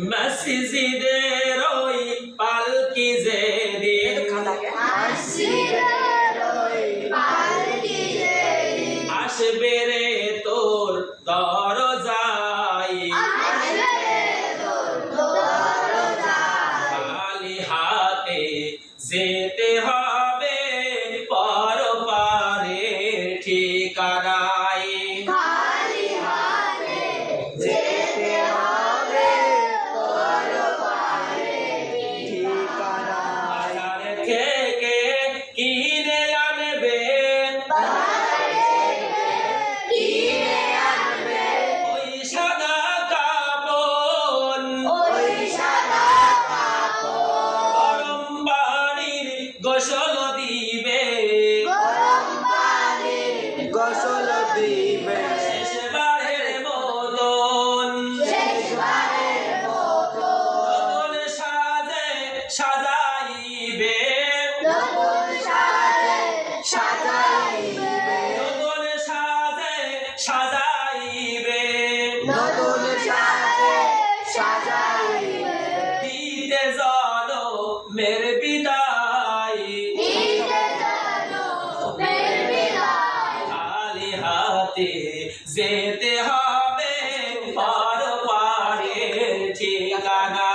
মসজিদের ওই পালকি যেদিন আসবে রে তোর দরজায় খালি হাতে যেতে হবে পরপারে ঠিকানায় বাজার থেকে কিনে আনবেন ওই সাদা কাপড় গরম পানির গোসল দিবে শেষবারের মতন নতুন সাজে সাজাইবে নতুন সাজে সাজাইবে দিতে জনমের বিদায় খালি হাতে যেতে হবে পরপারের ঠিকানা।